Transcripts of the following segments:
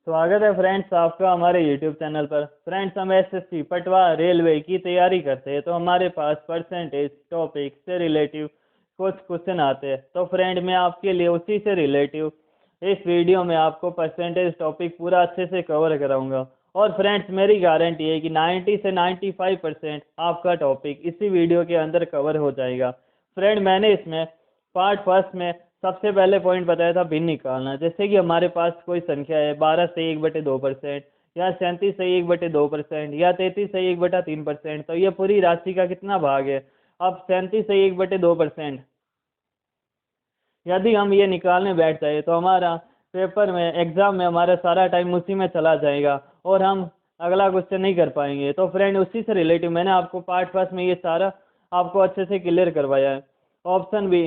स्वागत है फ्रेंड्स आपका हमारे यूट्यूब चैनल पर। फ्रेंड्स, हम एसएससी पटवा रेलवे की तैयारी करते हैं तो हमारे पास परसेंटेज टॉपिक से रिलेटिव कुछ क्वेश्चन आते हैं। तो फ्रेंड, मैं आपके लिए उसी से रिलेटिव इस वीडियो में आपको परसेंटेज टॉपिक पूरा अच्छे से कवर कराऊंगा। और फ्रेंड्स, मेरी गारंटी है कि 90 से 95% आपका टॉपिक इसी वीडियो के अंदर कवर हो जाएगा। फ्रेंड, मैंने इसमें पार्ट फर्स्ट में सबसे पहले पॉइंट बताया था भिन्न निकालना। जैसे कि हमारे पास कोई संख्या है 12 से 1/2%, या 37 से 1/2%, या 33 से 1/3%, तो ये पूरी राशि का कितना भाग है? अब 37 से 1/2% यदि हम ये निकालने बैठ जाए तो हमारा पेपर में एग्जाम में हमारा सारा टाइम उसी में चला जाएगा और हम अगला क्वेश्चन नहीं कर पाएंगे। तो फ्रेंड, उसी से रिलेटिव मैंने आपको पार्ट फर्स्ट में ये सारा आपको अच्छे से क्लियर करवाया है। ऑप्शन बी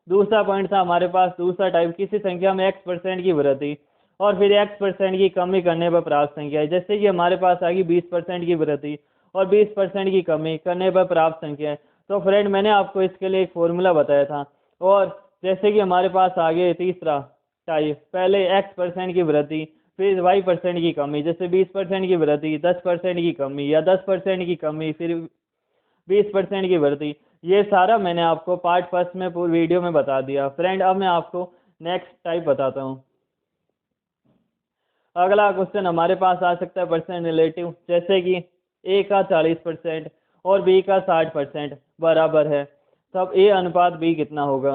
दूसरा पॉइंट था हमारे पास। दूसरा टाइप, किसी संख्या में x% की वृद्धि और फिर x% की कमी करने पर प्राप्त संख्या है। जैसे कि हमारे पास आ गई 20% की वृद्धि और 20% की कमी करने पर प्राप्त संख्या है। तो फ्रेंड, मैंने आपको इसके लिए एक फॉर्मूला बताया था। और जैसे कि हमारे पास आगे तीसरा टाइप, पहले x% की वृद्धि फिर y% की कमी। जैसे 20% की वृद्धि, 10% की कमी, या 10% की कमी फिर 20% की वृद्धि। ये सारा मैंने आपको पार्ट फर्स्ट में पूरी वीडियो में बता दिया। फ्रेंड, अब मैं आपको नेक्स्ट टाइप बताता हूँ। अगला क्वेश्चन हमारे पास आ सकता है परसेंट रिलेटिव। जैसे कि ए का 40% और बी का 60% बराबर है, तब ए अनुपात बी कितना होगा?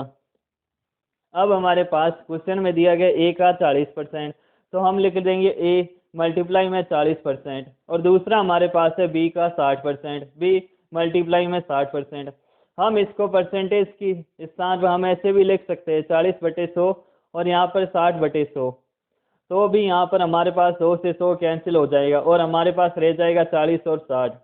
अब हमारे पास क्वेश्चन में दिया गया ए का 40%, तो हम लिख देंगे ए मल्टीप्लाई में 40%, और दूसरा हमारे पास है बी का 60%, बी मल्टीप्लाई में 60%। हम इसको परसेंटेज की स्थान पर हम ऐसे भी लिख सकते हैं 40/100 और यहाँ पर 60/100। तो भी यहाँ पर हमारे पास 100 से 100 कैंसिल हो जाएगा और हमारे पास रह जाएगा 40 और 60।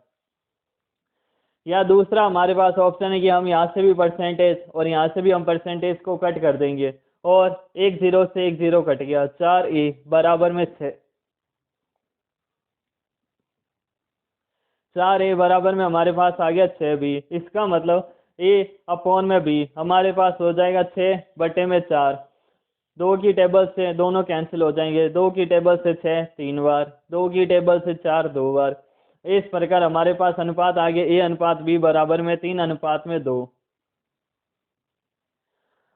या दूसरा हमारे पास ऑप्शन है कि हम यहाँ से भी परसेंटेज और यहाँ से भी हम परसेंटेज को कट कर देंगे और एक जीरो से एक जीरो कट गया, 4a बराबर में 6, 4a बराबर में हमारे पास आ गया 6b। इसका मतलब a अपॉन में b हमारे पास हो जाएगा 6/4। 2 की टेबल से दोनों कैंसिल हो जाएंगे, 2 की टेबल से 6 3 बार, 2 की टेबल से 4 2 बार। इस प्रकार हमारे पास अनुपात आ गया a अनुपात b बराबर में 3:2।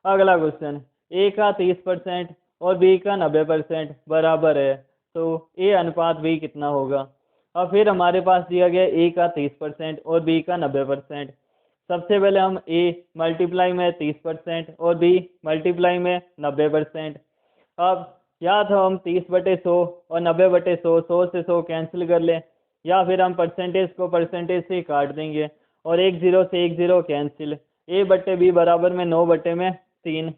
अगला क्वेश्चन, a का 30% और b का 90% बराबर है, तो a अनुपात b कितना होगा? और फिर हमारे पास दिया गया a का 30% और b का 90%। सबसे पहले हम a मल्टीप्लाई में 30% और b मल्टीप्लाई में 90%। अब या तो हम 30/100 और 90/100, 100 से 100 कैंसिल कर लें, या फिर हम परसेंटेज को परसेंटेज से काट देंगे और एक जीरो से एक जीरो कैंसिल। a/b बराबर में 9/3।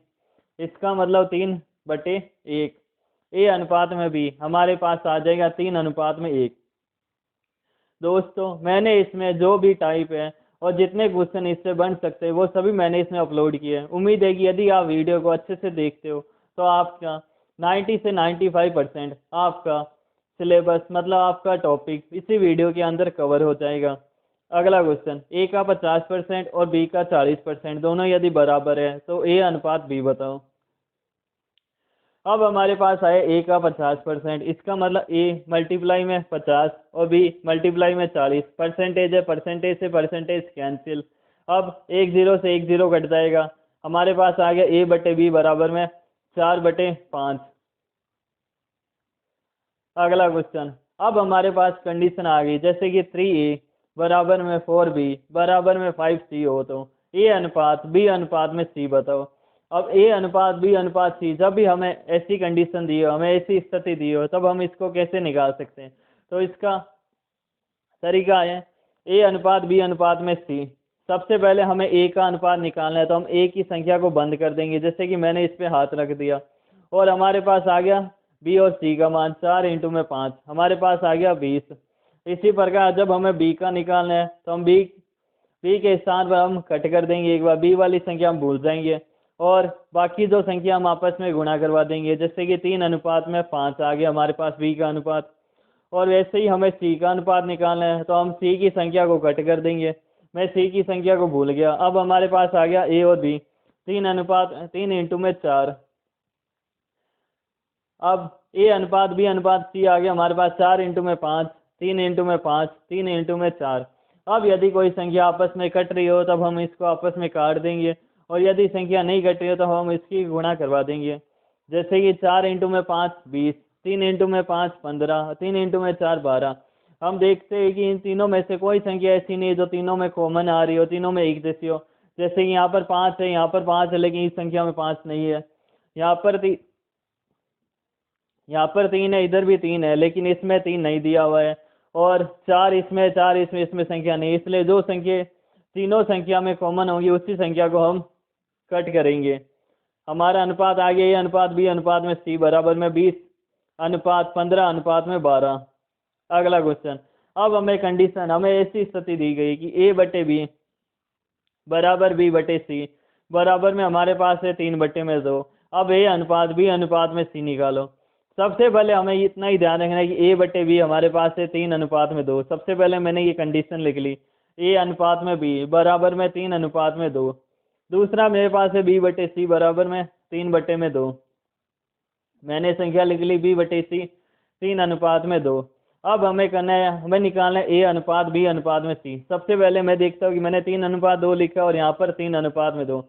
इसका मतलब 3/1। a अनुपात में b हमारे पास आ जाएगा 3:1। दोस्तों, मैंने इसमें जो भी टाइप है और जितने क्वेश्चन इससे बन सकते हैं वो सभी मैंने इसमें अपलोड किए हैं। उम्मीद है कि यदि आप वीडियो को अच्छे से देखते हो तो आपका 90 से 95% आपका सिलेबस मतलब आपका टॉपिक इसी वीडियो के अंदर कवर हो जाएगा। अगला क्वेश्चन, ए का 50% और बी का 40% दोनों यदि बराबर है तो ए अनुपात बी बताओ। अब हमारे पास आए ए का 50%, इसका मतलब ए मल्टीप्लाई में 50 और बी मल्टीप्लाई में 40। परसेंटेज है, परसेंटेज से परसेंटेज कैंसिल। अब एक जीरो से एक जीरो कट जाएगा, हमारे पास आ गया a/b बराबर में 4/5। अगला क्वेश्चन, अब हमारे पास कंडीशन आ गई जैसे कि 3a बराबर में 4b बराबर में 5c हो, तो a अनुपात b अनुपात में c बताओ। अब a अनुपात b अनुपात c जब भी हमें ऐसी कंडीशन दी हो, हमें ऐसी स्थिति दी हो, तब हम इसको कैसे निकाल सकते हैं? तो इसका तरीका है a अनुपात b अनुपात में c। सबसे पहले हमें a का अनुपात निकालना है, तो हम a की संख्या को बंद कर देंगे, जैसे कि मैंने इस पे हाथ रख दिया और हमारे पास आ गया b और c का मान 4 × 5 हमारे पास आ गया 20। इसी प्रकार जब हमें b का निकालना है तो हम b के स्थान पर हम कट कर देंगे, एक बार b वाली संख्या हम भूल जाएंगे और बाकी दो संख्या हम आपस में गुणा करवा देंगे, जैसे कि 3:5 आ गया हमारे पास b का अनुपात। और वैसे ही हमें c का अनुपात निकालना है तो हम c की संख्या को कट कर देंगे, मैं c की संख्या को भूल गया। अब हमारे पास आ गया a और b, 3 × 4। अब ए अनुपात बी अनुपात सी आ गया हमारे पास 4 इंटू में 5, 3 इंटू में 5, 3 इंटू में 4। अब यदि कोई संख्या आपस में कट रही हो तब हम इसको आपस में काट देंगे, और यदि संख्या नहीं कट रही हो तो हम इसकी गुणा करवा देंगे। जैसे कि 4 इंटू में 5 20, 3 इंटू में 5 15, 3 इंटू में 4 12। हम देखते हैं कि इन तीनों में से कोई संख्या ऐसी नहीं जो तीनों में कॉमन आ रही हो, तीनों में एक जैसी हो। जैसे कि यहाँ पर 5 है, यहाँ पर 5 है, लेकिन इस संख्या में 5 नहीं है। यहाँ पर 3 है, इधर भी 3 है, लेकिन इसमें 3 नहीं दिया हुआ है। और 4 इसमें, 4 इसमें, इसमें संख्या नहीं। इसलिए जो संख्या तीनों संख्या में कॉमन होगी उसी संख्या को हम कट करेंगे। हमारा अनुपात आ गया ए अनुपात बी अनुपात में सी बराबर में 20 अनुपात 15 अनुपात में 12। अगला क्वेश्चन, अब हमें कंडीशन, हमें ऐसी स्थिति दी गई कि ए बटे बी बराबर बी बटे सी बराबर में हमारे पास है 3 बटे में 2। अब ए अनुपात बी अनुपात में सी निकालो। सबसे पहले हमें इतना ही ध्यान रखना है कि ए बटे बी हमारे पास है 3 अनुपात में 2। सबसे पहले मैंने ये कंडीशन लिख ली, ए अनुपात में बी बराबर में 3 अनुपात में 2। दूसरा मेरे पास है बी बटे सी बराबर में 3 बटे में 2। मैंने संख्या लिख ली बी बटे सी 3 अनुपात में 2। अब हमें करना है, हमें निकालना है ए अनुपात बी अनुपात में सी। सबसे पहले मैं देखता हूँ कि मैंने 3 अनुपात 2 लिखा और यहाँ पर 3 अनुपात में 2।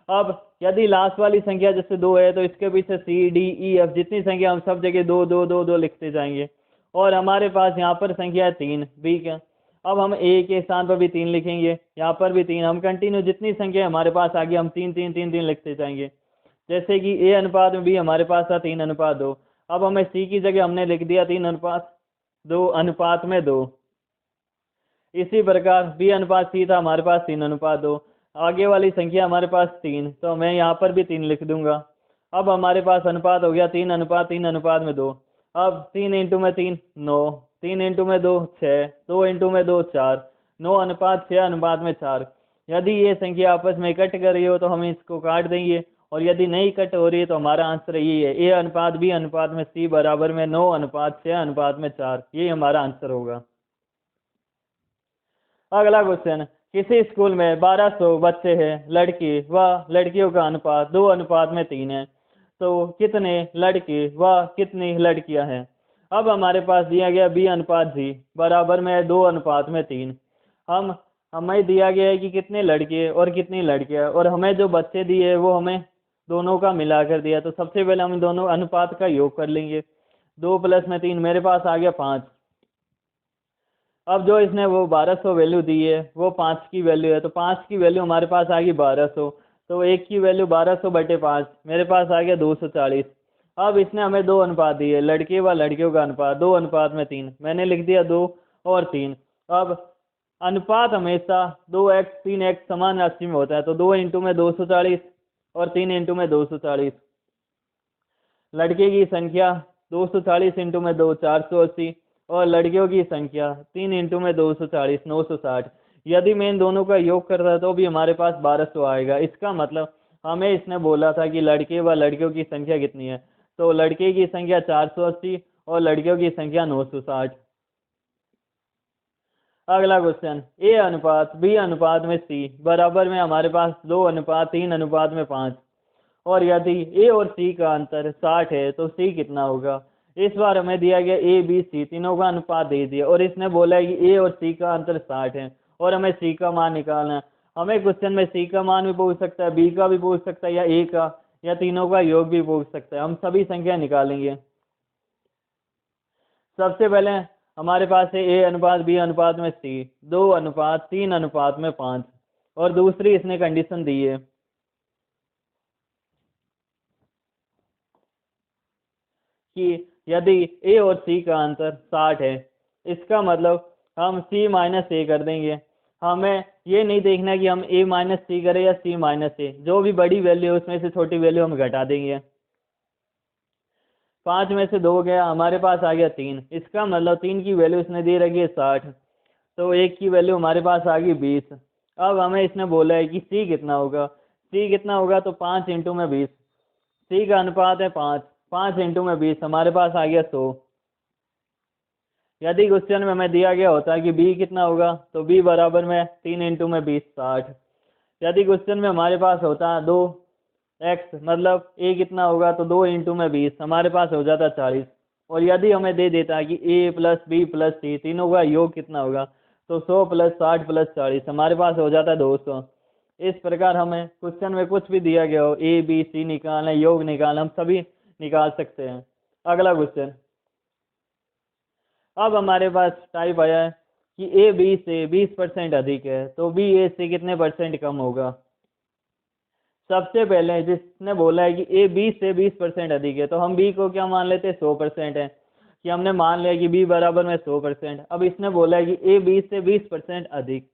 अब यदि लास्ट वाली संख्या जैसे 2 है तो इसके पीछे सी डी ई एफ जितनी संख्या हम सब जगह 2 2 2 2 लिखते जाएंगे। और हमारे पास यहाँ पर संख्या है 3 बी का। अब हम ए के स्थान पर भी 3 लिखेंगे, यहाँ पर भी 3। हम कंटिन्यू जितनी संख्या हमारे पास आ गई हम 3 3 3 3 लिखते जाएंगे। जैसे कि ए अनुपात में बी हमारे पास था 3 अनुपात 2। अब हमें सी की जगह हमने लिख दिया 3 अनुपात 2 अनुपात में 2। इसी प्रकार बी अनुपात सी था हमारे पास 3 अनुपात 2। आगे वाली संख्या हमारे पास 3, तो मैं यहाँ पर भी 3 लिख दूंगा। अब हमारे पास अनुपात हो गया 3 अनुपात में 2। अब 3 इंटू में 3 9, 3 इंटू में 2 6, 2 इंटू में 2 4, 9 अनुपात 6 अनुपात में 4। यदि ये संख्या आपस में कट कर रही हो तो हम इसको काट देंगे, और यदि नहीं कट हो रही है तो हमारा आंसर यही है, ए अनुपात बी अनुपात में सी बराबर में 9 अनुपात 6 अनुपात में 4। ये हमारा आंसर होगा। अगला क्वेश्चन, किसी स्कूल में 1200 बच्चे हैं, लड़की व लड़कियों का अनुपात 2 अनुपात में 3 है, तो कितने लड़के व कितनी लड़कियां हैं? अब हमारे पास दिया गया बी अनुपात जी बराबर में 2 अनुपात में 3। हमें दिया गया है कि कितने लड़के और कितनी लड़कियां, और हमें जो बच्चे दिए वो हमें दोनों का मिलाकर दिया। तो सबसे पहले हम दोनों अनुपात का योग कर लेंगे। 2 प्लस में 3 मेरे पास आ गया 5। अब जो इसने वो 1200 वैल्यू दी है वो 5 की वैल्यू है, तो 5 की वैल्यू हमारे पास आ गई 1200। तो 1 की वैल्यू 1200 बटे 5 मेरे पास आ गया 240। अब इसने हमें 2 अनुपात दिए, लड़के व लड़कियों का अनुपात 2 अनुपात में 3। मैंने लिख दिया 2 और 3। अब अनुपात हमेशा 2x 3x समान राशि में होता है, तो 2 इंटू में 240 और 3 इंटू में 240। लड़के की संख्या 240 इंटू में 2 480, और लड़कियों की संख्या 3 इंटू में 240 960। यदि मैं इन दोनों का योग करता तो भी हमारे पास 1200 आएगा। इसका मतलब हमें इसने बोला था कि लड़के व लड़कियों की संख्या कितनी है, तो लड़के की संख्या 480 और लड़कियों की संख्या 960। अगला क्वेश्चन, ए अनुपात बी अनुपात में सी बराबर में हमारे पास 2 अनुपात 3 अनुपात में 5, और यदि ए और सी का अंतर 60 है तो सी कितना होगा? इस बार हमें दिया गया ए बी सी तीनों का अनुपात दे दिया, और इसने बोला है कि ए और सी का अंतर 60 है और हमें सी का मान निकालना है। हमें क्वेश्चन में सी का मान भी पूछ सकता है, बी का भी पूछ सकता है, या ए का, या तीनों का योग भी पूछ सकता है। हम सभी संख्या निकालेंगे। सबसे पहले हमारे पास है ए अनुपात बी अनुपात में सी 2 अनुपात 3 अनुपात में 5, और दूसरी इसने कंडीशन दी है कि यदि ए और सी का अंतर 60 है, इसका मतलब हम सी माइनस ए कर देंगे। हमें ये नहीं देखना कि हम ए माइनस सी करें या सी माइनस ए, जो भी बड़ी वैल्यू है उसमें से छोटी वैल्यू हम घटा देंगे। 5 में से 2 गया, हमारे पास आ गया 3। इसका मतलब 3 की वैल्यू इसने दे रखी है 60, तो 1 की वैल्यू हमारे पास आ गई 20। अब हमें इसने बोला है कि सी कितना होगा। सी कितना होगा, तो 5 इंटू में 20। सी का अनुपात है 5, 5 इंटू में 20 हमारे पास आ गया 100। यदि क्वेश्चन में हमें दिया गया होता है कि बी कितना होगा, तो बी बराबर में 3 इंटू में 20 60। यदि क्वेश्चन में हमारे पास होता है 2 एक्स मतलब ए कितना होगा, तो 2 इंटू में 20 हमारे पास हो जाता 40। और यदि हमें दे देता है कि ए प्लस बी प्लस सी तीनों का योग कितना होगा, तो 100 प्लस 60 प्लस 40 हमारे पास हो जाता है 200। इस प्रकार हमें क्वेश्चन में कुछ भी दिया गया हो, ए बी सी निकालना, योग निकालना, हम सभी निकाल सकते हैं। अगला क्वेश्चन, अब हमारे पास टाइप आया है कि ए बी से 20% अधिक है, तो बी ए से कितने परसेंट कम होगा। सबसे पहले जिसने बोला है कि ए बी से 20% अधिक है, तो हम बी को क्या मान लेते हैं, 100% है, कि हमने मान लिया कि बी बराबर में 100%। अब इसने बोला है कि ए बी से 20% अधिक,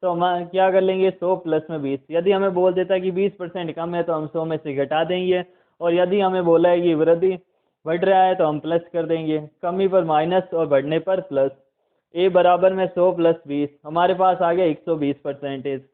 तो हम क्या कर लेंगे, 100 प्लस में 20। यदि हमें बोल देता है कि 20% कम है, तो हम 100 में से घटा देंगे। और यदि हमें बोला है कि वृद्धि बढ़ रहा है, तो हम प्लस कर देंगे, कमी पर माइनस और बढ़ने पर प्लस। ए बराबर में 100 प्लस 20 हमारे पास आ गया 120%।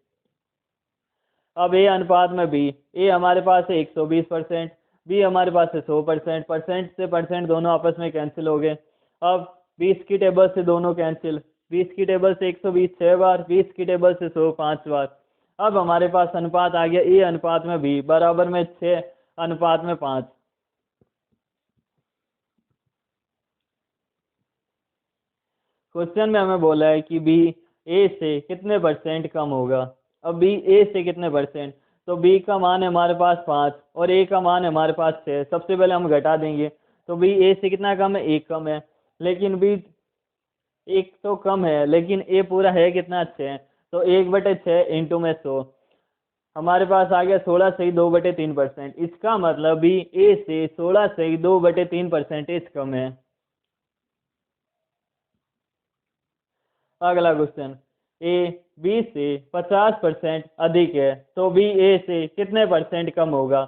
अब ए अनुपात में बी, ए हमारे पास है 120%, बी हमारे पास है 100%। परसेंट से परसेंट दोनों आपस में कैंसिल हो गए। अब 20 की टेबल से दोनों कैंसिल, 20 की टेबल से 120 6 बार, 20 की टेबल से 100 5 बार। अब हमारे पास अनुपात आ गया ए अनुपात में बी बराबर में 6 अनुपात में 5। क्वेश्चन में हमें बोला है कि बी ए से कितने परसेंट कम होगा। अब बी ए से कितने परसेंट, तो बी का मान है हमारे पास 5 और ए का मान है हमारे पास 6। सबसे पहले हम घटा देंगे, तो बी ए से कितना कम है, 1 कम है। लेकिन बी 1 तो कम है, लेकिन ए पूरा है कितना, 6। तो 1/6 इंटू में 100 हमारे पास आ गया 16 सही 2/3%। इसका मतलब बी ए से 16 सही 2/3% कम है। अगला क्वेश्चन, ए बी से 50% अधिक है, तो बी ए से कितने परसेंट कम होगा।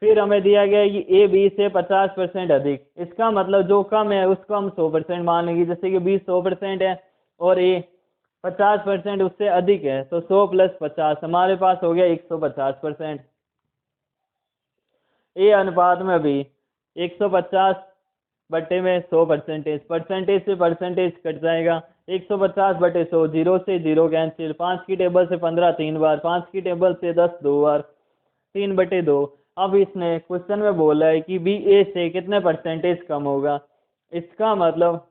फिर हमें दिया गया है कि ए बी से 50% अधिक, इसका मतलब जो कम है उसको हम 100% मान लेंगे। जैसे कि बी 100% है और ए 50% उससे अधिक है, तो 100 प्लस 50 हमारे पास हो गया 150%। ए अनुपात में भी 150 बटे में 100%, परसेंटेज से परसेंटेज कट जाएगा। 150/100, 0 से 0 कैंसिल, 5 की टेबल से 15 3 बार, 5 की टेबल से 10 2 बार, 3/2। अब इसने क्वेश्चन में बोला है कि बी ए से कितने परसेंटेज कम होगा। इसका मतलब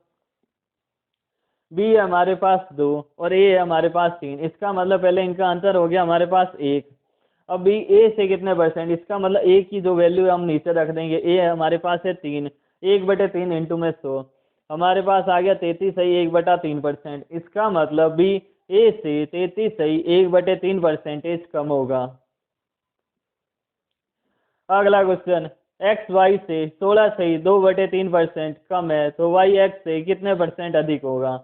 बी हमारे पास 2 और ए हमारे पास 3, इसका मतलब पहले इनका आंसर हो गया हमारे पास 1। अब बी ए से कितने परसेंट, इसका मतलब ए की जो वैल्यू है हम नीचे रख देंगे। ए हमारे पास है 3, 1/3 इंटू में 100 हमारे पास आ गया 33 सही 1/3%। इसका मतलब बी ए से 33 सही 1/3% कम होगा। अगला क्वेश्चन, एक्स वाई से 16 सही 2/3% कम है, तो वाई एक्स से कितने परसेंट अधिक होगा।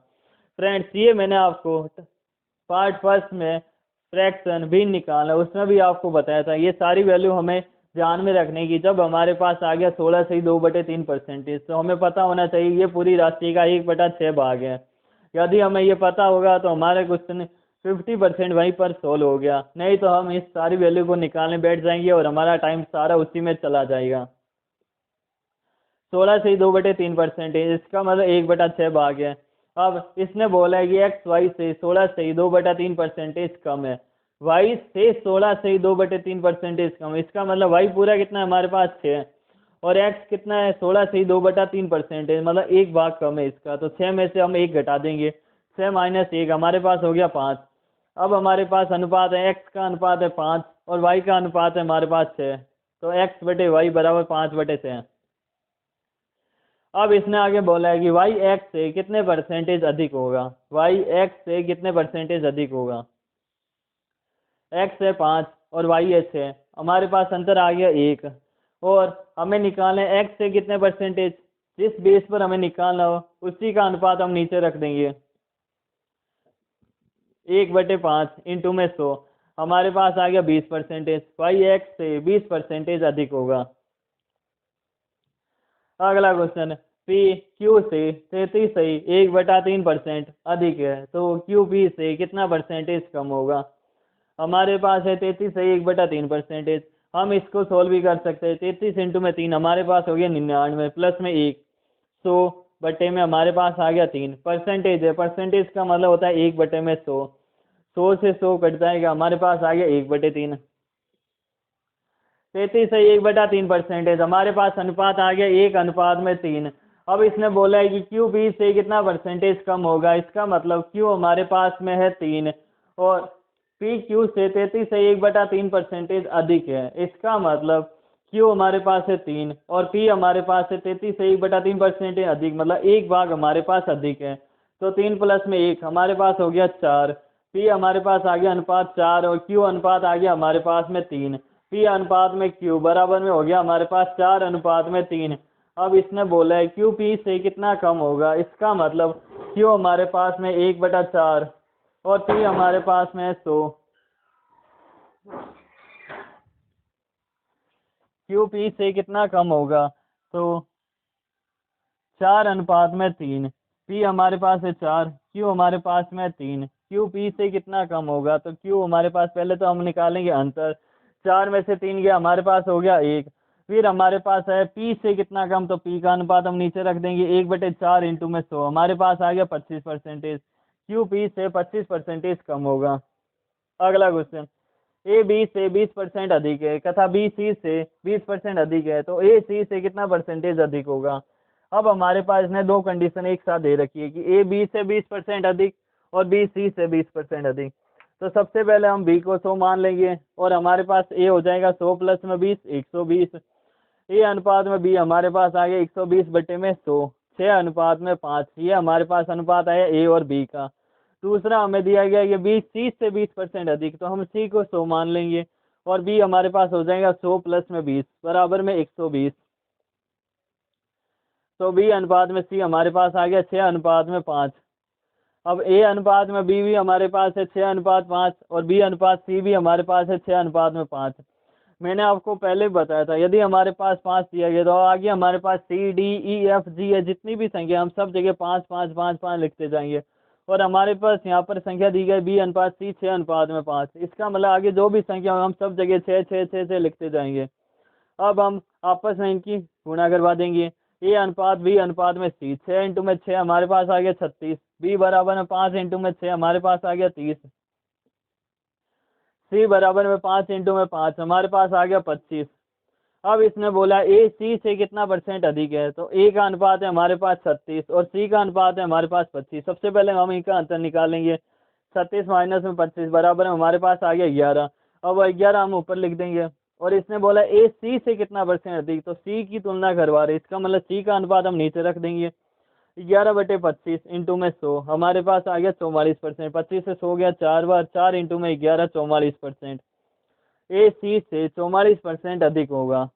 फ्रेंड्स, ये मैंने आपको पार्ट फर्स्ट में फ्रैक्शन भी निकाला, उसमें भी आपको बताया था। ये सारी वैल्यू हमें ध्यान में रखने की। जब हमारे पास आ गया 16 सही 2/3%, तो हमें पता होना चाहिए ये पूरी राशि का 1/6 भाग है। यदि हमें ये पता होगा तो हमारे क्वेश्चन 50% वहीं पर सोल्व हो गया। नहीं तो हम इस सारी वैल्यू को निकालने बैठ जाएंगे और हमारा टाइम सारा उसी में चला जाएगा। 16 से 2/3%, इसका मतलब 1/6 भाग है। अब इसने बोला है कि एक्स वाई से 16 से 2/3% कम है, वाई से 16 से 2/3% कम है। इसका मतलब वाई पूरा कितना है हमारे पास 6 और एक्स कितना है 16 से 2/3%, मतलब 1 भाग कम है इसका। तो 6 में से हम 1 घटा देंगे, 6 माइनस 1 हमारे पास हो गया 5। अब हमारे पास अनुपात है, एक्स का अनुपात है 5 और वाई का अनुपात है हमारे पास 6, तो x/y बराबर 5/6। अब इसने आगे बोला है कि वाई एक्स से कितने परसेंटेज अधिक होगा। वाई एक्स से कितने परसेंटेज अधिक होगा। एक्स है 5 और वाई है 6, हमारे पास अंतर आ गया 1। और हमें निकालना है एक्स से कितने परसेंटेज, जिस बेस पर हमें निकालना हो उसी का अनुपात हम नीचे रख देंगे। 1/5 इंटू में 100 हमारे पास आ गया 20%। वाई एक्स से 20% अधिक होगा। अगला क्वेश्चन है, पी क्यू से 33 सही 1/3% अधिक है, तो क्यू पी से कितना परसेंटेज कम होगा। हमारे पास है 33 सही 1/3%। हम इसको सोल्व भी कर सकते हैं। 33 इंटू में 3 हमारे पास हो गया 99 प्लस में 1, 100 बटे में हमारे पास आ गया 3। परसेंटेज है, परसेंटेज का मतलब होता है 1/100। 100 से 100 कट जाएगा, हमारे पास आ गया 1/3। 33 से 1/3%। हमारे पास अनुपात आ गया 1:3। अब इसने बोला है कि क्यू बी से कितना परसेंटेज कम होगा। इसका मतलब क्यू हमारे पास में है 3 और पी क्यू से 33 से 1/3% अधिक है। इसका मतलब क्यू हमारे पास है 3 और पी हमारे पास है 33 से 1/3% अधिक, मतलब एक भाग हमारे पास अधिक है। तो 3 + 1 हमारे पास हो गया 4। पी हमारे पास आ गया अनुपात 4 और क्यू अनुपात आ गया हमारे पास में 3। पी अनुपात में क्यू बराबर में हो गया हमारे पास 4:3। अब इसने बोला है क्यू पी से कितना कम होगा। इसका मतलब क्यू हमारे पास में 1/4 और पी हमारे पास में 100। क्यू पी से कितना कम होगा, तो 4:3। पी हमारे पास है 4, क्यू हमारे पास में 3। क्यू पी से कितना कम होगा, तो क्यू हमारे पास, पहले तो हम निकालेंगे अंतर। 4 में से 3 गया, हमारे पास हो गया 1। फिर हमारे पास है पी से कितना कम, तो पी का अनुपात हम नीचे रख देंगे 1/4 इंटू में 100। हमारे पास आ गया 25%। क्यू पी से 25% कम होगा। अगला क्वेश्चन, ए बी से 20% अधिक है तथा बी सी से 20% अधिक है, तो ए सी से कितना परसेंटेज अधिक होगा। अब हमारे पास इसने दो कंडीशन एक साथ दे रखी है कि ए बी से 20% अधिक और बी सी से 20% अधिक। तो सबसे पहले हम बी को 100 मान लेंगे और हमारे पास ए हो जाएगा 100 + में 20 120। ए अनुपात में बी हमारे पास आ गया 120/100 6:5। ये हमारे पास अनुपात आया ए और बी का। दूसरा हमें दिया गया कि बी सी से 20% अधिक, तो हम सी को 100 मान लेंगे और बी हमारे पास हो जाएगा 100 + में 20 बराबर में 120। तो बी अनुपात में सी हमारे पास आ गया 6:5। अब ए अनुपात में बी भी हमारे पास है 6:5 और बी अनुपात सी भी हमारे पास है 6:5। मैंने आपको पहले बताया था यदि हमारे पास 5 दिया गया तो आगे हमारे पास C D E F G है, जितनी भी संख्या हम सब जगह 5 5 5 5 लिखते जाएंगे। और हमारे पास यहाँ पर संख्या दी गई बी अनुपात सी 6:5। इसका मतलब आगे जो भी संख्या हम सब जगह 6 6 6 6 लिखते जाएंगे। अब हम आपस में इनकी गुणा करवा देंगे। ए अनुपात बी अनुपात में सी, 6 इंटू में 6 हमारे पास आ गया 36। बी बराबर में 5 इंटू में 6 हमारे पास आ गया 30। सी बराबर में 5 इंटू में 5 हमारे पास आ गया 25। अब इसने बोला ए सी से कितना परसेंट अधिक है, तो ए का अनुपात है हमारे पास 36 और सी का अनुपात है हमारे पास 25। सबसे पहले हम इनका अंतर निकालेंगे। 36 - में 25 बराबर में हमारे पास आ गया 11। अब 11 हम ऊपर लिख देंगे और इसने बोला ए सी से कितना परसेंट अधिक, तो सी की तुलना करवा रहे, इसका मतलब सी का अनुपात हम नीचे रख देंगे। 11/25 इंटू में 100 हमारे पास आ गया 44%। 25 से 100 गया 4 बार, 4 इंटू में 11 44%। ए सी से 44% अधिक होगा।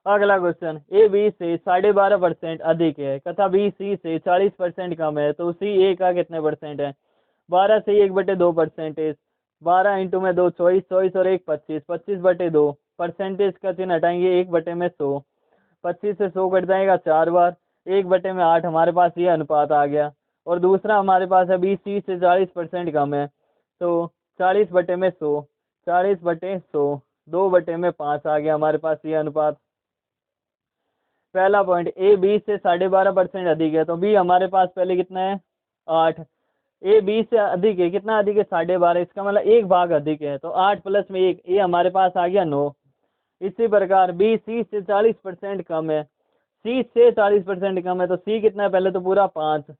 अगला क्वेश्चन, ए बी से 12.5% अधिक है तथा बी सी से 40% कम है, तो सी ए का कितने परसेंट है। 12 से 1/2%। 12 इंटू में 2 24 24 और 1 25 25/2। परसेंटेज का चिन्ह हटाएंगे 1/100। 25 से 100 कट जाएगा 4 बार, 1/8 हमारे पास ये अनुपात आ गया। और दूसरा हमारे पास है बी सी से 40% कम है, तो 40/100 40/100 2/5 आ गया हमारे पास ये अनुपात। पहला पॉइंट, ए बी से 12.5% अधिक है, तो बी हमारे पास पहले कितना है 8। ए बी से अधिक है, कितना अधिक है 12.5, इसका मतलब एक भाग अधिक है, तो 8 + में 1 ए हमारे पास आ गया 9। इसी प्रकार बी सी से 40% कम है, सी से 40% कम है, तो सी कितना है पहले तो पूरा 5।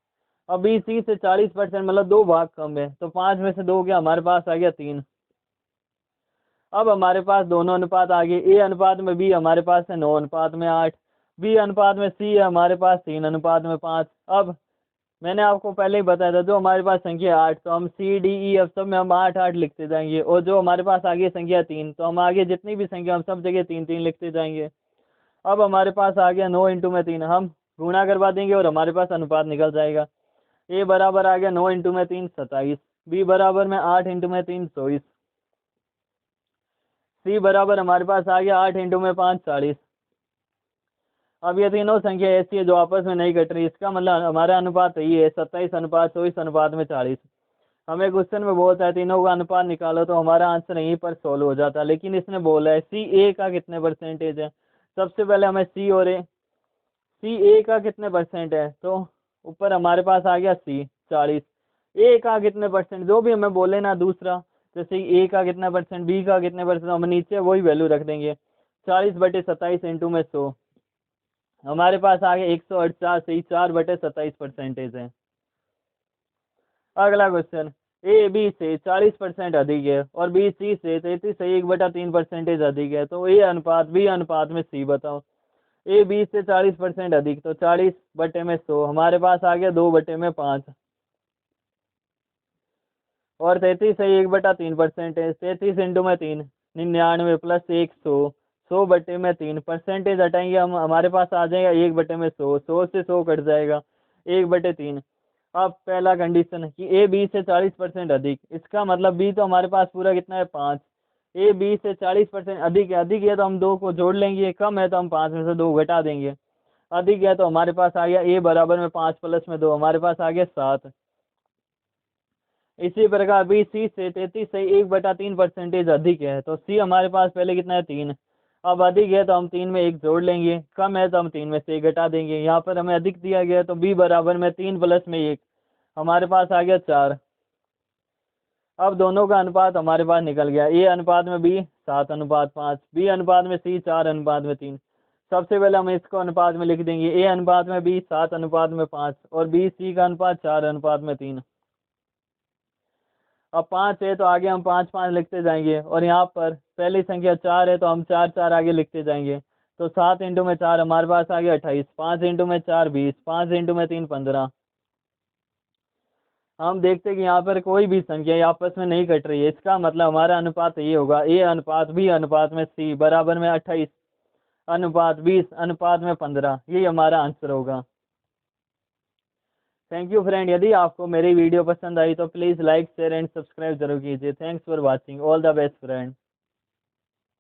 अब बी सी से 40% मतलब 2 भाग कम है, तो 5 में से 2 गया हमारे पास आ गया 3। अब हमारे पास दोनों अनुपात आ गए। ए अनुपात में बी हमारे पास है 9:8। बी अनुपात में सी है हमारे पास 3:5। अब मैंने आपको पहले ही बताया था जो हमारे पास संख्या 8, तो हम सी डी ई एफ सब में हम 8 8 लिखते जाएंगे और जो हमारे पास आगे संख्या 3, तो हम आगे जितनी भी संख्या हम सब जगह 3 3 लिखते जाएंगे। अब हमारे पास आ गया 9 इंटू में 3, हम गुणा करवा देंगे और हमारे पास अनुपात निकल जाएगा। ए बराबर आ गया 9 इंटू में 3 27। बी बराबर में 8 इंटू में 3 24। सी बराबर हमारे पास आ गया 8 इंटू में 5 40। अब ये तीनों संख्या ऐसी है जो आपस में नहीं कट रही, इसका मतलब हमारा अनुपात ये है 27:24:40। हमें क्वेश्चन में बोलता है तीनों का अनुपात निकालो, तो हमारा आंसर यहीं पर सोल्व हो जाता है। लेकिन इसने बोला है सी ए का कितने परसेंटेज है। सबसे पहले हमें सी और सी ए का कितने परसेंट है, तो ऊपर हमारे पास आ गया सी 40। ए का कितने परसेंट, जो भी हमें बोले ना दूसरा, जैसे ए का कितना परसेंट, बी का कितने परसेंट, हम नीचे वही वैल्यू रख देंगे। 40/27 इंटू में 100, हमारे पास आ गया 188, 4/27% है। अगला क्वेश्चन, ए बी से 40% अधिक है और बी सी से 33.3% अधिक है, तो ए अनुपात बी अनुपात में सी बताओ। ए बी से 40% अधिक, तो 40/100, हमारे पास आ गया 2/5, और 33 है 33 इंटू में 3, 99 प्लस 100, 100/3, परसेंटेज हटाएंगे हम, हमारे पास आ जाएगा 1/100, 100 से 100 कट जाएगा, 1/3। अब पहला कंडीशन है कि ए बी से 40% अधिक, इसका मतलब बी तो हमारे पास पूरा कितना है 5, ए बी से 40% अधिक है तो हम 2 को जोड़ लेंगे, कम है तो हम 5 में से 2 घटा देंगे, अधिक है तो हमारे पास आ गया ए बराबर में 5 प्लस में 2, हमारे पास आ गया 7। इसी प्रकार बी सी से 33.3% अधिक है, तो सी हमारे पास पहले कितना है 3, अब अधिक है तो हम 3 में 1 जोड़ लेंगे, कम है तो हम 3 में से 1 घटा देंगे, यहाँ पर हमें अधिक दिया गया है तो बी बराबर में 3 प्लस में 1, हमारे पास आ गया 4। अब दोनों का अनुपात हमारे पास निकल गया, ए अनुपात में बी 7:5, बी अनुपात में सी 4:3। सबसे पहले हम इसको अनुपात में लिख देंगे, ए अनुपात में बी 7:5 और बी सी का अनुपात 4:3। अब 5 है तो आगे हम 5 लिखते जाएंगे, और यहाँ पर पहली संख्या 4 है तो हम 4 आगे लिखते जाएंगे, तो 7 इंटू में 4 हमारे पास आ गया 28, 5 इंटू में 4 20, 5 इंटू में 3 15। हम देखते हैं कि यहाँ पर कोई भी संख्या आपस में नहीं कट रही है, इसका मतलब हमारा अनुपात ये होगा, ए अनुपात बी अनुपात में सी बराबर में 28 अनुपात 20 अनुपात में 15, यही हमारा आंसर होगा। थैंक यू फ्रेंड, यदि आपको मेरी वीडियो पसंद आई तो please like share and subscribe जरूर कीजिए। Thanks for watching, all the best friend.